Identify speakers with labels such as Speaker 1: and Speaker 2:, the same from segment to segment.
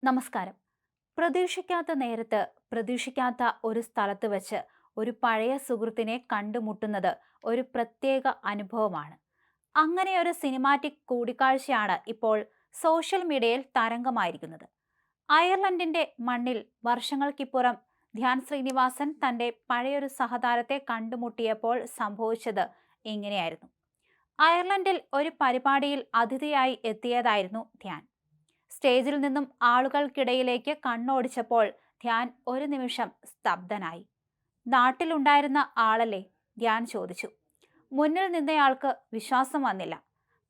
Speaker 1: നമസ്കാരം. പ്രതീക്ഷിക്കാത്ത നേരത്ത് പ്രതീക്ഷിക്കാത്ത ഒരു സ്ഥലത്ത് വെച്ച് ഒരു പഴയ സുഹൃത്തിനെ കണ്ടുമുട്ടുന്നത് ഒരു പ്രത്യേക അനുഭവമാണ്. അങ്ങനെ ഒരു സിനിമാറ്റിക് കൂടിക്കാഴ്ചയാണ് ഇപ്പോൾ സോഷ്യൽ മീഡിയയിൽ തരംഗമായിരിക്കുന്നത്. അയർലൻഡിന്റെ മണ്ണിൽ വർഷങ്ങൾക്കിപ്പുറം ധ്യാൻ ശ്രീനിവാസൻ തന്റെ പഴയൊരു സഹതാരത്തെ കണ്ടുമുട്ടിയപ്പോൾ സംഭവിച്ചത് ഇങ്ങനെയായിരുന്നു. അയർലൻഡിൽ ഒരു പരിപാടിയിൽ അതിഥിയായി എത്തിയതായിരുന്നു ധ്യാൻ. സ്റ്റേജിൽ നിന്നും ആളുകൾക്കിടയിലേക്ക് കണ്ണോടിച്ചപ്പോൾ ധ്യാൻ ഒരു നിമിഷം സ്തബ്ധനായി. നാട്ടിലുണ്ടായിരുന്ന ആളല്ലേ? ധ്യാൻ ചോദിച്ചു. മുന്നിൽ നിന്നയാൾക്ക് വിശ്വാസം വന്നില്ല.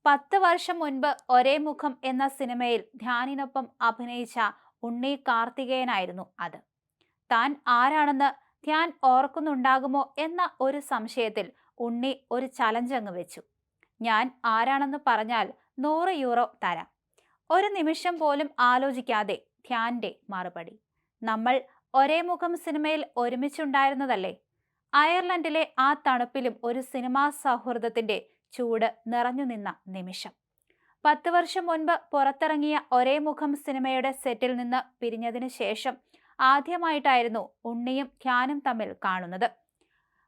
Speaker 1: 10 വർഷം മുൻപ് ഒരേ മുഖം എന്ന സിനിമയിൽ ധ്യാനിനൊപ്പം അഭിനയിച്ച ഉണ്ണി കാർത്തികേയനായിരുന്നു അത്. താൻ ആരാണെന്ന് ധ്യാൻ ഓർക്കുന്നുണ്ടാകുമോ എന്ന ഒരു സംശയത്തിൽ ഉണ്ണി ഒരു ചലഞ്ച് അങ്ങ് വെച്ചു. ഞാൻ ആരാണെന്ന് പറഞ്ഞാൽ 100 യൂറോ തരാം. ഒരു നിമിഷം പോലും ആലോചിക്കാതെ ധ്യാന്റെ മറുപടി. നമ്മൾ ഒരേ മുഖം സിനിമയിൽ ഒരുമിച്ചുണ്ടായിരുന്നതല്ലേ? അയർലൻഡിലെ ആ തണുപ്പിലും ഒരു സിനിമാ സൗഹൃദത്തിന്റെ ചൂട് നിറഞ്ഞു നിന്ന നിമിഷം. 10 വർഷം മുൻപ് പുറത്തിറങ്ങിയ ഒരേ മുഖം സിനിമയുടെ സെറ്റിൽ നിന്ന് പിരിഞ്ഞതിന് ശേഷം ആദ്യമായിട്ടായിരുന്നു ഉണ്ണിയും ധ്യാനും തമ്മിൽ കാണുന്നത്.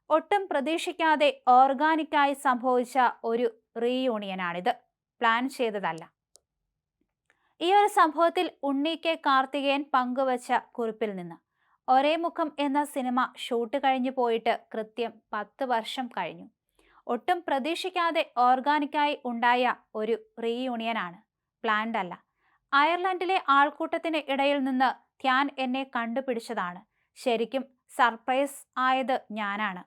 Speaker 1: ഒട്ടും പ്രതീക്ഷിക്കാതെ ഓർഗാനിക്കായി സംഭവിച്ച ഒരു റീയൂണിയനാണിത്. പ്ലാൻ ചെയ്തതല്ല. ഈ ഒരു സംഭവത്തിൽ ഉണ്ണി കെ കാർത്തികേയൻ പങ്കുവച്ച കുറിപ്പിൽ നിന്ന്: ഒരേ മുഖം എന്ന സിനിമ ഷൂട്ട് കഴിഞ്ഞു പോയിട്ട് കൃത്യം 10 വർഷം കഴിഞ്ഞു. ഒട്ടും പ്രതീക്ഷിക്കാതെ ഓർഗാനിക്കായി ഉണ്ടായ ഒരു റീയൂണിയനാണ്, പ്ലാൻഡ് അല്ല. അയർലൻഡിലെ ആൾക്കൂട്ടത്തിന് ഇടയിൽ നിന്ന് ധ്യാൻ എന്നെ കണ്ടുപിടിച്ചതാണ്. ശരിക്കും സർപ്രൈസ് ആയത് ഞാനാണ്.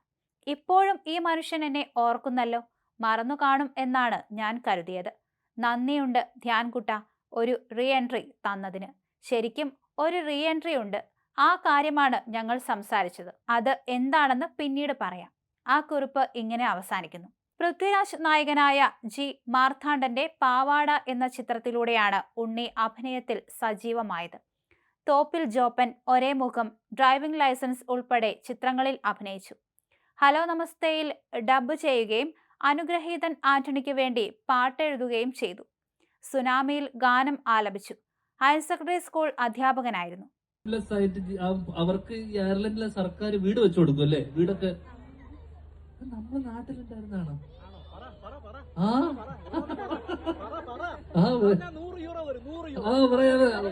Speaker 1: ഇപ്പോഴും ഈ മനുഷ്യൻ എന്നെ ഓർക്കുന്നല്ലോ. മറന്നു കാണും എന്നാണ് ഞാൻ കരുതിയത്. നന്ദിയുണ്ട് ധ്യാൻകുട്ട, ഒരു റീ എൻട്രി തന്നതിന്. ശരിക്കും ഒരു റീ എൻട്രി ഉണ്ട്. ആ കാര്യമാണ് ഞങ്ങൾ സംസാരിച്ചത്. അത് എന്താണെന്ന് പിന്നീട് പറയാം. ആ കുറിപ്പ് ഇങ്ങനെ അവസാനിക്കുന്നു. പൃഥ്വിരാജ് നായകനായ ജി മാർത്താണ്ഡന്റെ പാവാട എന്ന ചിത്രത്തിലൂടെയാണ് ഉണ്ണി അഭിനയത്തിൽ സജീവമായത്. തോപ്പിൽ ജോപ്പൻ, ഒരേ മുഖം, ഡ്രൈവിംഗ് ലൈസൻസ് ഉൾപ്പെടെ ചിത്രങ്ങളിൽ അഭിനയിച്ചു. ഹലോ നമസ്തേയിൽ ഡബ് ചെയ്യുകയും അനുഗ്രഹീതൻ ആന്റണിക്ക് വേണ്ടി പാട്ടെഴുതുകയും ചെയ്തു. സുനാമിയിൽ ഗാനം ആലപിച്ചു. ഹയർ സെക്കൻഡറി സ്കൂൾ അധ്യാപകനായിരുന്നു.
Speaker 2: അവർക്ക് അയർലൻഡിലെ സർക്കാർ വീട് വെച്ചു കൊടുക്കും അല്ലേ? വീടൊക്കെ നമ്മുടെ നാട്ടിലുണ്ടായിരുന്നാണ്.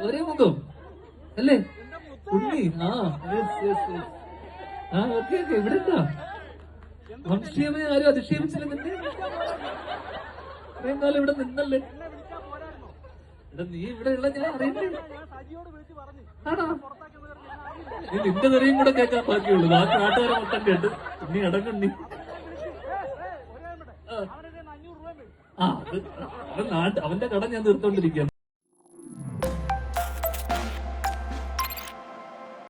Speaker 2: ഒരേ മുഖം അല്ലേ ഉണ്ണി? ഓക്കെ ഇവിടെ എന്താ വംശീയമേ ആരും അധിക്ഷേപിച്ചില്ല നിന്നെ? എന്നാലും ഇവിടെ നിന്നല്ലേ? നീ ഇവിടെ ഉള്ള ഞാൻ അറിയില്ലേ? ആണോ? നീ നിന്റെ തെറിയും കൂടെ കേൾക്കാൻ ബാക്കിയുള്ളൂ. ബാക്കി നാട്ടുകാരെ മൊത്തം കേട്ട് നീ അടങ്ങണ്ണി. അവന്റെ കട ഞാൻ തീർത്തോണ്ടിരിക്കുകയാണ്.